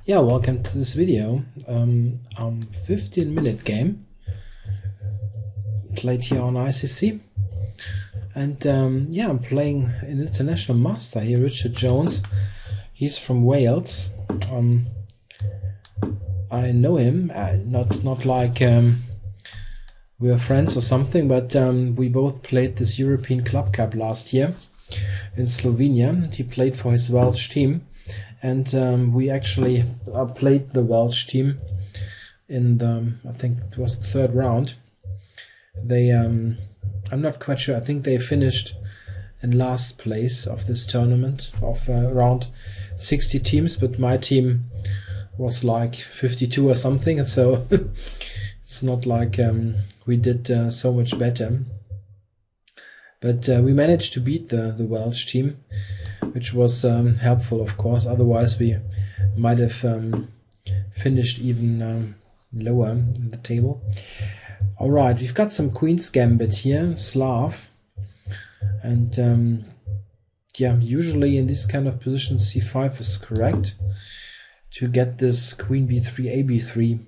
Yeah, welcome to this video. 15-minute game played here on ICC, and yeah, I'm playing an international master here, Richard Jones. He's from Wales. I know him, not like we are friends or something, but we both played this European Club Cup last year in Slovenia. He played for his Welsh team, and we actually played the Welsh team in the, I think it was the third round. They, I'm not quite sure. I think they finished in last place of this tournament of around 60 teams, but my team was like 52 or something. So it's not like we did so much better. But we managed to beat the Welsh team, which was helpful, of course. Otherwise, we might have finished even lower in the table. All right, we've got some Queen's Gambit here, Slav. And yeah, usually in this kind of positions, c5 is correct to get this Queen b3, ab3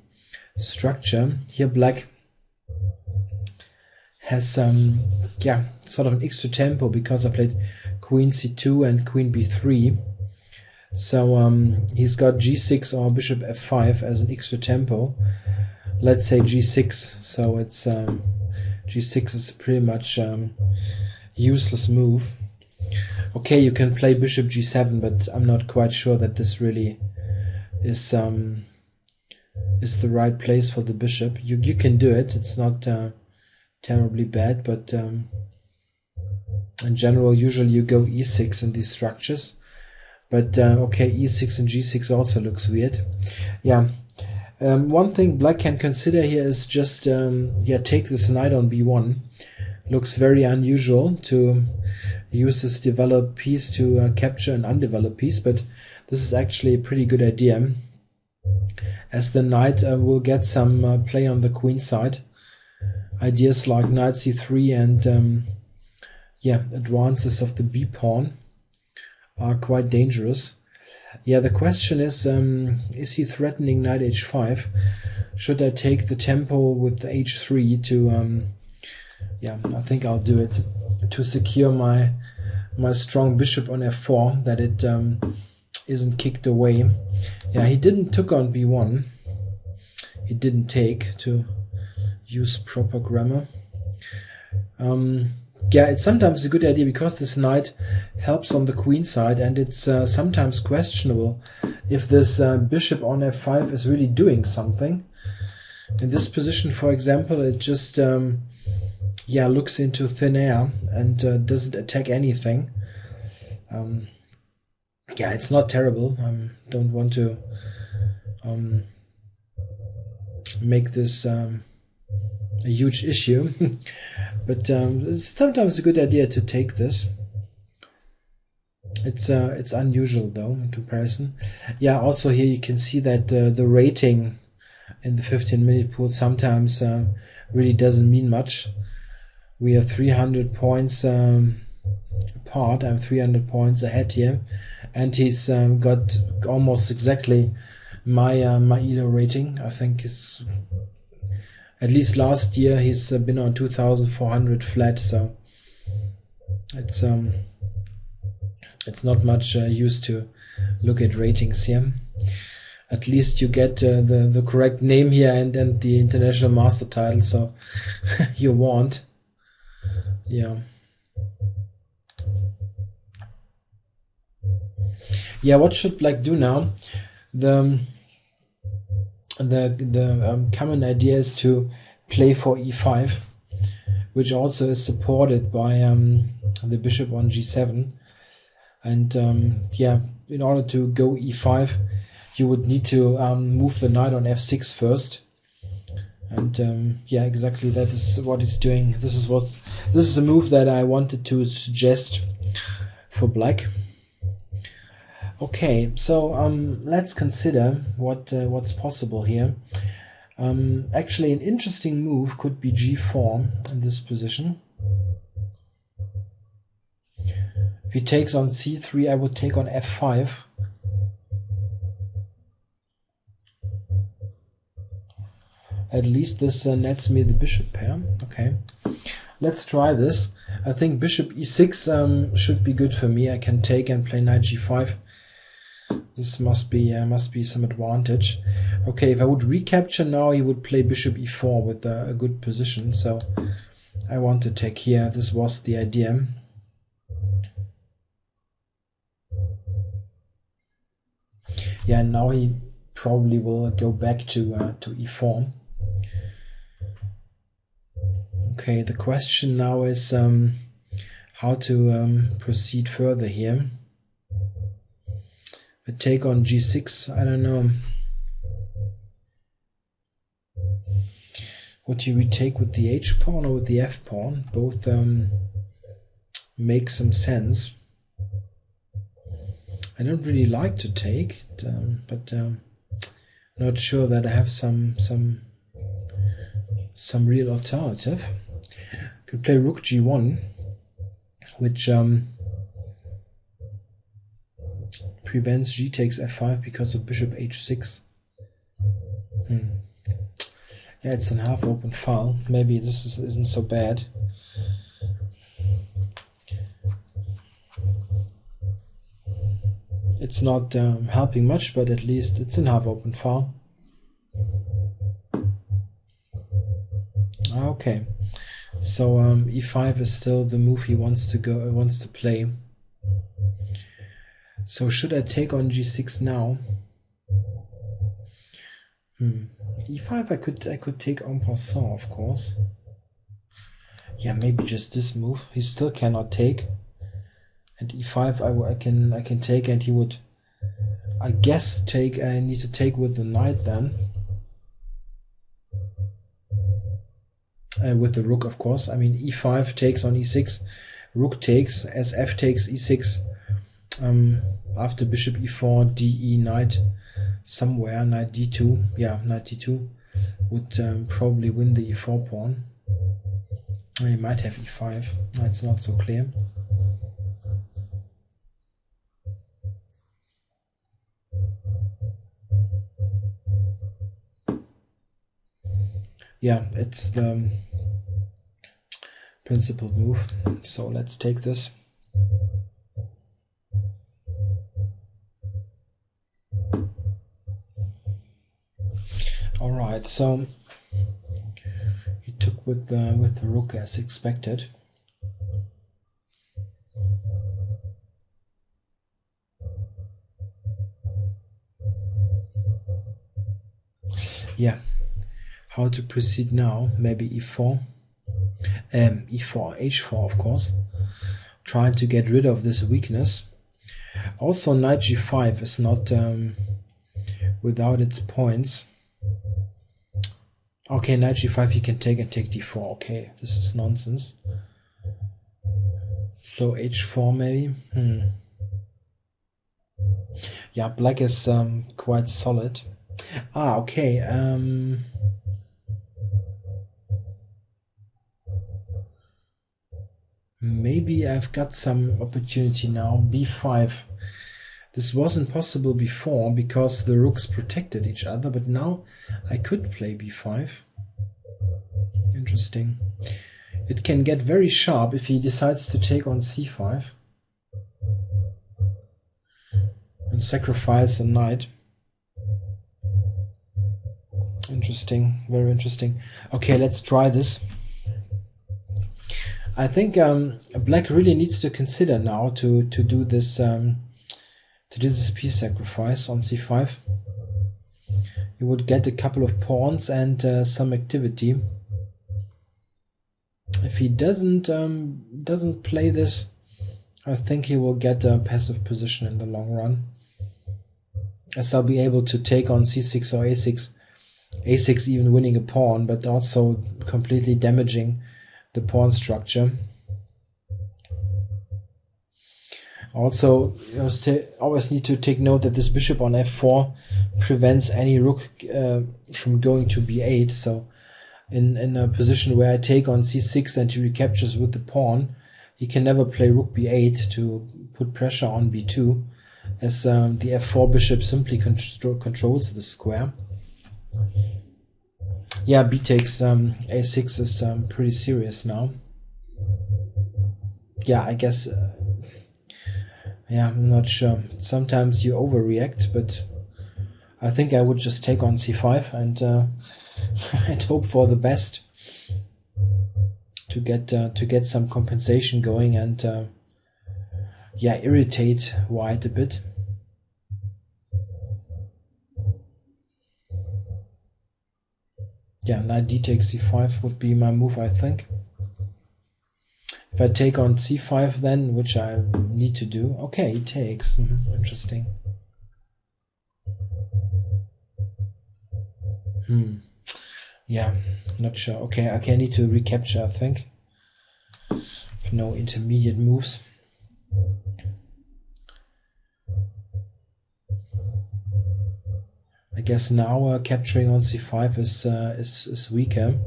structure. Here, black has yeah, sort of an extra tempo because I played Queen c2 and Queen b3. So he's got g6 or bishop f5 as an extra tempo. Let's say g6. So it's g6 is pretty much useless move. Okay, you can play bishop g7, but I'm not quite sure that this really is the right place for the bishop. You can do it. It's not terribly bad, but in general, usually you go e6 in these structures. But okay, e6 and g6 also looks weird. Yeah. One thing black can consider here is just yeah, take this knight on b1. Looks very unusual to use this developed piece to capture an undeveloped piece, but this is actually a pretty good idea, as the knight will get some play on the queen side. Ideas like knight c3 and yeah, advances of the b pawn are quite dangerous. Yeah, the question is he threatening knight h5? Should I take the tempo with the h3 to yeah, I think I'll do it to secure my strong bishop on f4, that it isn't kicked away. Yeah, he didn't took on b1. He didn't take, to use proper grammar. Yeah, it's sometimes a good idea because this knight helps on the queen side, and it's sometimes questionable if this bishop on f5 is really doing something. In this position, for example, it just yeah, looks into thin air and doesn't attack anything. Yeah, it's not terrible. Don't want to make this a huge issue. But it's sometimes a good idea to take this. It's unusual though in comparison. Yeah, also here you can see that the rating in the 15-minute pool sometimes really doesn't mean much. We are 300 points apart. I'm 300 points ahead here, and he's got almost exactly my my ELO rating. I think it's, at least last year he's been on 2,400 flat, so it's not much use to look at ratings here. At least you get the correct name here and the international master title, so you want. Yeah. Yeah, what should black do now? The common idea is to play for e5, which also is supported by the bishop on g7. And yeah, in order to go e5, you would need to move the knight on f6 first. And yeah, exactly that is what he's doing. This is a move that I wanted to suggest for black. Okay, so let's consider what's possible here. Actually, an interesting move could be g4 in this position. If he takes on c3, I would take on f5. At least this nets me the bishop pair. Okay, let's try this. I think bishop e6 should be good for me. I can take and play knight g5. This must be some advantage. Okay, if I would recapture now, he would play bishop e4 with a good position. So I want to take here. This was the idea. Yeah, now he probably will go back to e4. Okay, the question now is how to proceed further here. A take on g6, I don't know. Would you retake with the h pawn or with the f pawn? Both make some sense. I don't really like to take, but not sure that I have some real alternative. Could play rook g1, which prevents g takes f5 because of bishop h6. Yeah, it's a half open file. Maybe this isn't so bad. It's not helping much, but at least it's in half open file. Okay, so e5 is still the move he wants to play. So should I take on g6 now? e5 I could take en passant, of course. Yeah, maybe just this move. He still cannot take. And e5 I can take, and he would, I guess, take. I need to take with the knight then. With the rook, of course. I mean, e5 takes on e6, rook takes, as f takes e6. After bishop e4, de knight somewhere, knight d2. Yeah, knight d2 would probably win the e4 pawn. He might have e5. It's not so clear. Yeah, it's the principled move. So let's take this. All right, so he took with the rook as expected. Yeah. How to proceed now? Maybe e4, e4, h4, of course. Trying to get rid of this weakness. Also, knight g5 is not without its points. Okay, knight g5 you can take and take d4. Okay, this is nonsense. So h4 maybe. Yeah, black is quite solid. Okay. Maybe I've got some opportunity now. b5. This wasn't possible before because the rooks protected each other, but now I could play b5. Interesting. It can get very sharp if he decides to take on c5 and sacrifice a knight. Interesting, very interesting. Okay, let's try this. I think black really needs to consider now to do this piece sacrifice on c5. He would get a couple of pawns and some activity. If he doesn't play this, I think he will get a passive position in the long run, as I'll be able to take on c6 or a6. a6 even winning a pawn, but also completely damaging the pawn structure. Also, you always need to take note that this bishop on f4 prevents any rook from going to b8. So in a position where I take on c6 and he recaptures with the pawn, he can never play rook b8 to put pressure on b2, as the f4 bishop simply controls the square. Yeah, b takes a6 is pretty serious now. Yeah, I guess. Yeah, I'm not sure. Sometimes you overreact, but I think I would just take on c5 and and hope for the best to get some compensation going and yeah, irritate white a bit. Yeah, knight d takes c5 would be my move, I think. If I take on c5 then, which I need to do. Okay, he takes. Interesting. Yeah, not sure. Okay, I need to recapture, I think. No intermediate moves. I guess now capturing on c5 is weaker.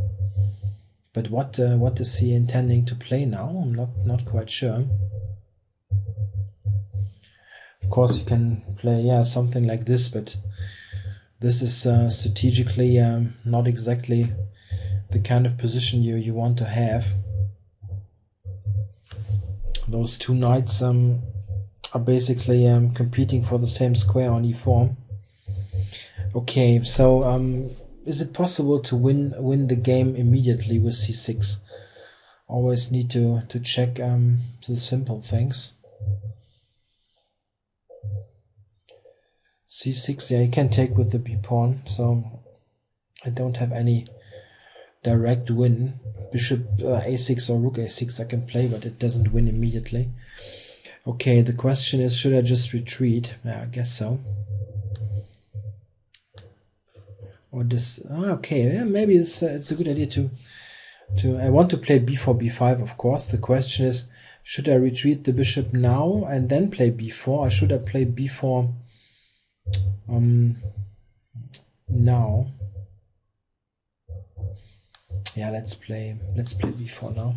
But what is he intending to play now? I'm not quite sure. Of course, you can play something like this, but this is strategically not exactly the kind of position you want to have. Those two knights are basically competing for the same square on e4. Okay, so is it possible to win the game immediately with c6? Always need to check the simple things. c6, yeah, you can take with the b pawn, so I don't have any direct win. Bishop a6 or rook a6 I can play, but it doesn't win immediately. Okay, the question is, should I just retreat? Yeah, I guess so. Or this? Okay, yeah, maybe it's a good idea to. I want to play b4, b5, of course. The question is, should I retreat the bishop now and then play b4, or should I play b4 now? Yeah, let's play b4 now.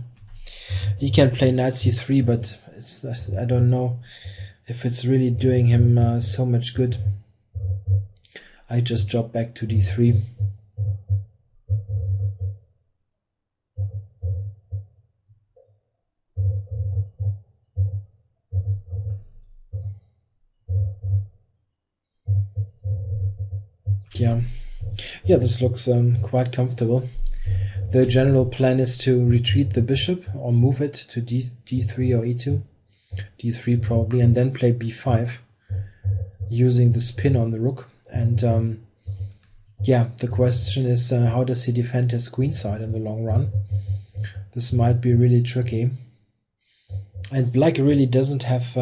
He can play knight c3, but I don't know if it's really doing him so much good. I just drop back to d3. Yeah, this looks quite comfortable. The general plan is to retreat the bishop or move it to d3 or e2. d3 probably, and then play b5 using the spin on the rook. And yeah, the question is, how does he defend his queenside in the long run? This might be really tricky. And black really doesn't have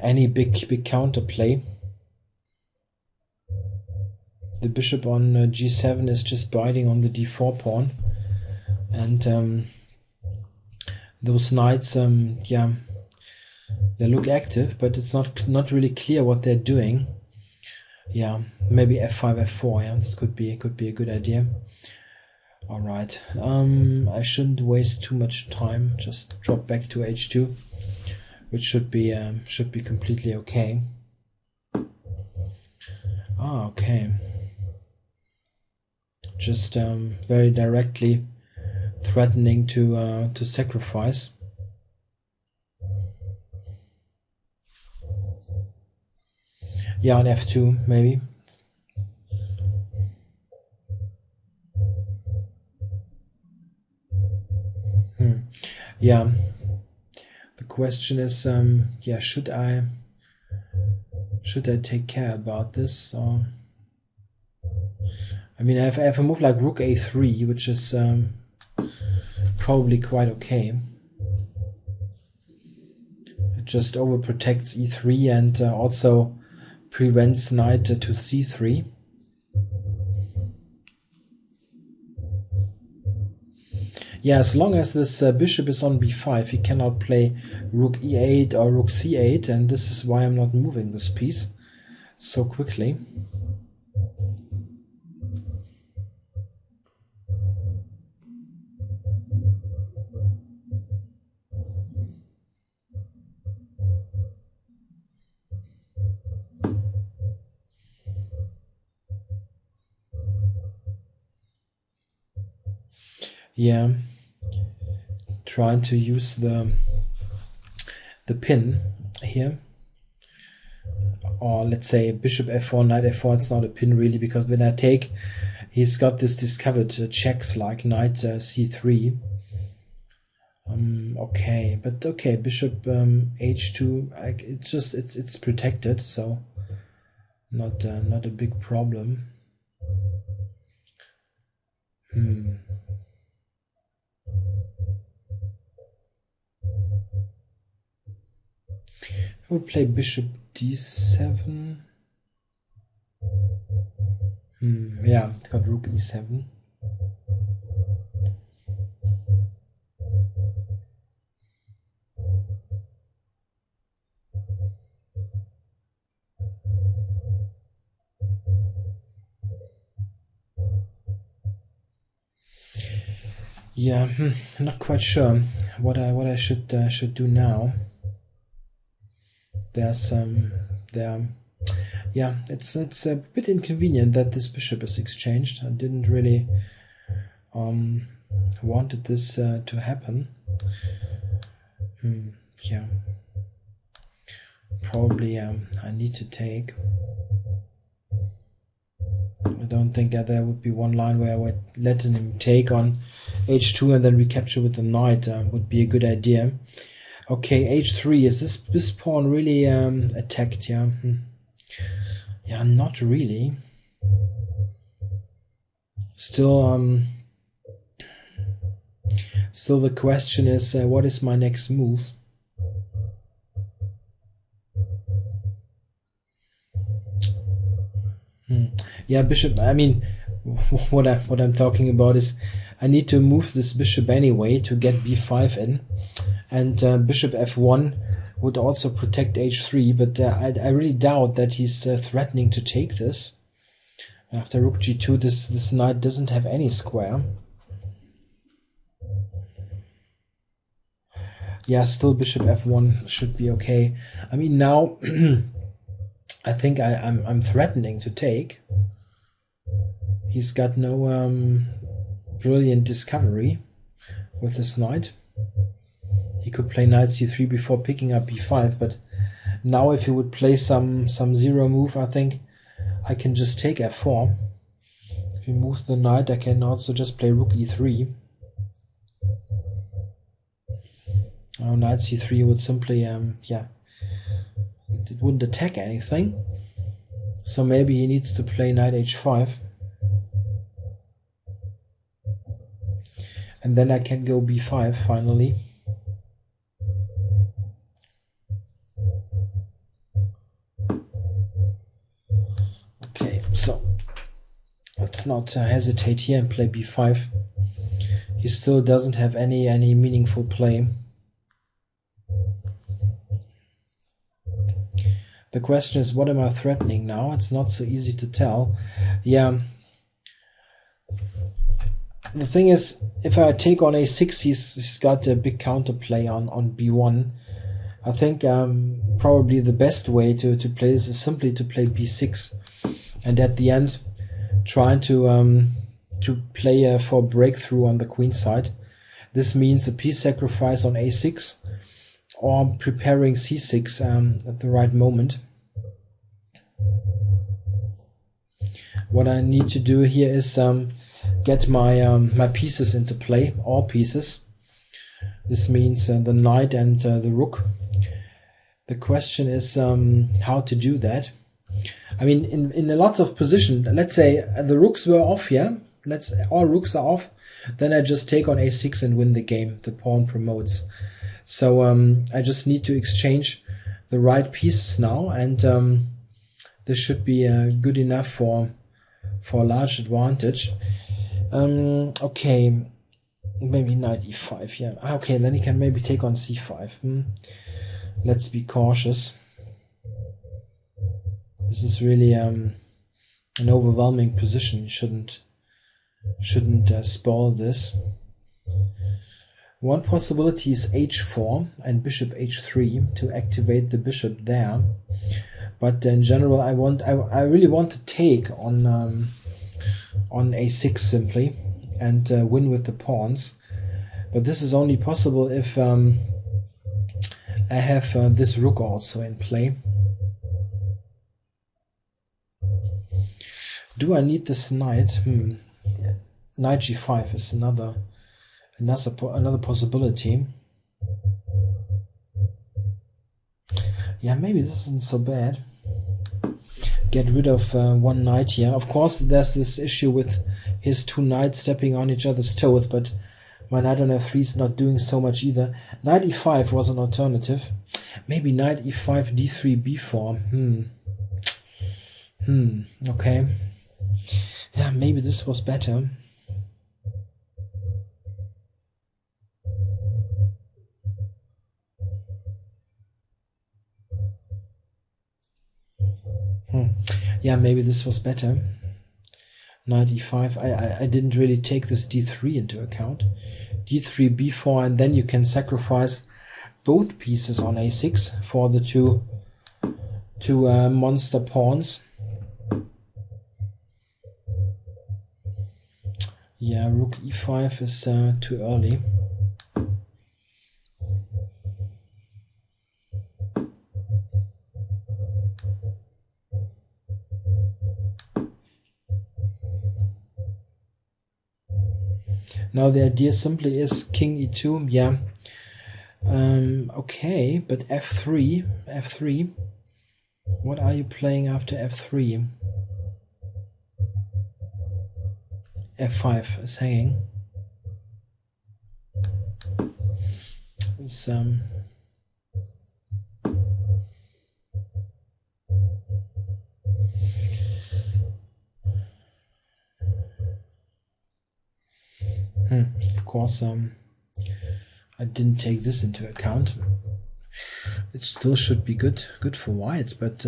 any big counterplay. The bishop on g7 is just biting on the d4 pawn, and those knights, yeah, they look active, but it's not really clear what they're doing. Yeah, maybe f5, f4. Yeah, this could be a good idea. All right, I shouldn't waste too much time. Just drop back to h2, which should be completely okay. Okay. Just very directly threatening to sacrifice. Yeah, on f2 maybe. Yeah. The question is, yeah, should I take care about this? Or I mean, I have a move like rook a3, which is probably quite okay. It just overprotects e3 and also prevents knight to c3. Yeah, as long as this bishop is on b5, he cannot play rook e8 or rook c8, and this is why I'm not moving this piece so quickly. Yeah, trying to use the pin here, or let's say bishop f4, knight f4. It's not a pin really, because when I take, he's got this discovered checks like knight c3. Okay, but okay, bishop h2. It's protected, so not a big problem. I will play bishop d7. Yeah, got rook e7. Yeah, not quite sure what I should do now. There's yeah, it's a bit inconvenient that this bishop is exchanged. I didn't really wanted this to happen. Yeah, probably I need to take. I don't think that there would be one line where I would let him take on h2 and then recapture with the knight. Would be a good idea. Okay, h3. Is this pawn really attacked? Yeah. Yeah, not really. Still the question is, what is my next move? Yeah, bishop. I mean, what I'm talking about is, I need to move this bishop anyway to get b5 in, and bishop f1 would also protect h3. But I really doubt that he's threatening to take this. After rook g2, this knight doesn't have any square. Yeah, still bishop f1 should be okay. I mean, now I think I'm threatening to take. He's got no brilliant discovery with this knight. He could play knight c3 before picking up b5, but now if he would play some zero move, I think I can just take f4. If he moves the knight, I can also just play rook e3. Knight c3 would simply, yeah, it wouldn't attack anything. So maybe he needs to play knight h5. And then I can go b5 finally. Okay, so let's not hesitate here and play b5. He still doesn't have any meaningful play. The question is, what am I threatening now? It's not so easy to tell. Yeah. The thing is, if I take on a6, he's got a big counterplay on b1. I think probably the best way to play this is simply to play b6, and at the end trying to play for breakthrough on the queen side. This means a piece sacrifice on a6 or preparing c6 at the right moment. What I need to do here is get my pieces into play, all pieces. This means the knight and the rook. The question is how to do that. I mean, in a lot of positions, let's say the rooks were off here. All rooks are off. Then I just take on a6 and win the game. The pawn promotes. So I just need to exchange the right pieces now, and this should be good enough for a large advantage. Okay, maybe knight e5. Yeah. Okay, then he can maybe take on c5. Let's be cautious. This is really an overwhelming position. You shouldn't spoil this. One possibility is h4 and bishop h3 to activate the bishop there. But in general, I really want to take on a6 simply. and win with the pawns. But this is only possible if I have this rook also in play. Do I need this knight? Knight g5 is another possibility. Yeah, maybe this isn't so bad. Get rid of one knight here. Of course, there's this issue with his two knights stepping on each other's toes, but my knight on f3 is not doing so much either. Knight e5 was an alternative. Maybe knight e5, d3, b4. Okay. Yeah, maybe this was better. Yeah, maybe this was better. Knight e5. I didn't really take this d3 into account. d3, b4, and then you can sacrifice both pieces on a6 for the two monster pawns. Yeah, rook e5 is too early. Now the idea simply is king e2. Yeah. Okay, but f3. What are you playing after f3? f5 is hanging. It's of course, I didn't take this into account. It still should be good for white, but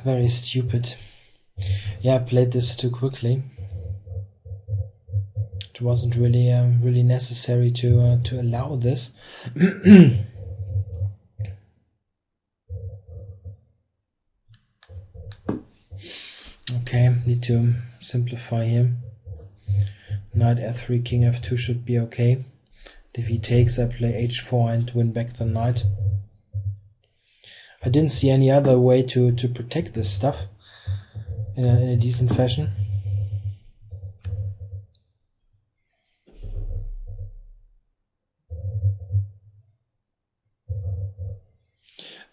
very stupid. Yeah, I played this too quickly. It wasn't really really necessary to allow this. Okay, need to simplify here. Knight f3, king f2 should be okay. If he takes, I play h4 and win back the knight. I didn't see any other way to protect this stuff in a decent fashion.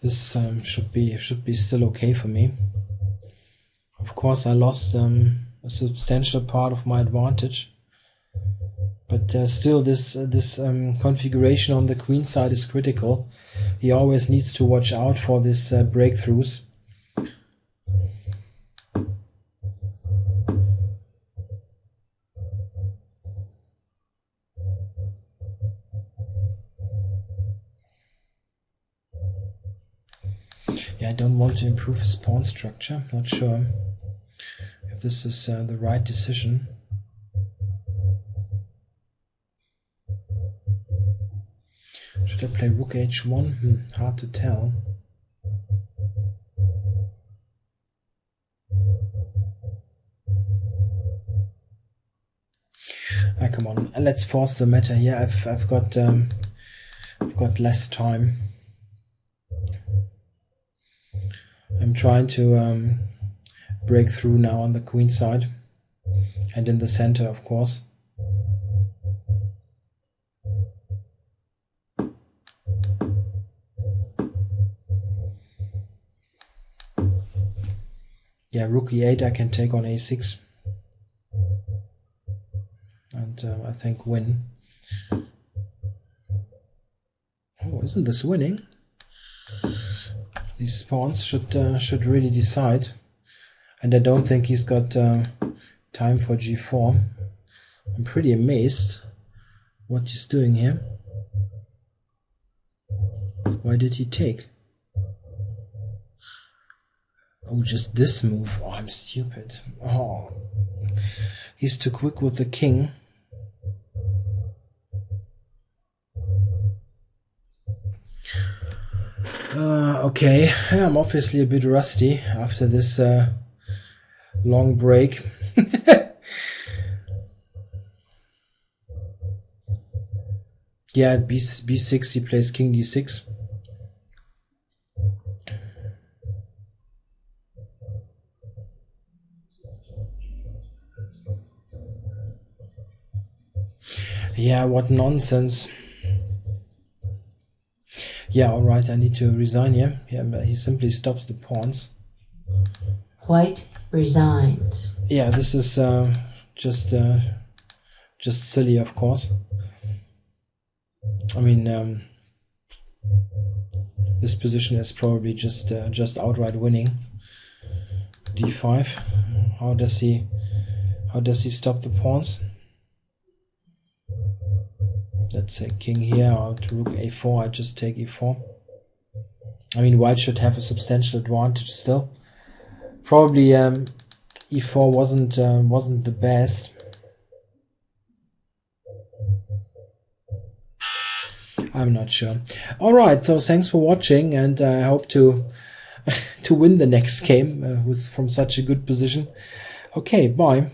This should be still okay for me. Of course, I lost a substantial part of my advantage, but still, this configuration on the queen side is critical. He always needs to watch out for these breakthroughs. Yeah, I don't want to improve his pawn structure. Not sure if this is the right decision. Should I play rook h1? Hard to tell. Come on, let's force the matter here. I've got less time. I'm trying to break through now on the queen side and in the center, of course. Yeah, rook e8 I can take on a6 and I think win. Oh, isn't this winning? These pawns should really decide, and I don't think he's got time for g4. I'm pretty amazed what he's doing here. Why did he take? Oh, just this move. Oh, I'm stupid. Oh, he's too quick with the king. Okay, I'm obviously a bit rusty after this long break. Yeah, b6, he plays king d6. Yeah, what nonsense. Yeah, alright, I need to resign here. Yeah, but he simply stops the pawns. White resigns. Yeah, this is just silly, of course. I mean, this position is probably just outright winning. d5. How does he stop the pawns? Let's say king here, or to rook a4. I just take e4. I mean, white should have a substantial advantage still. Probably e4 wasn't the best. I'm not sure. All right, so thanks for watching, and I hope to win the next game from such a good position. Okay, bye.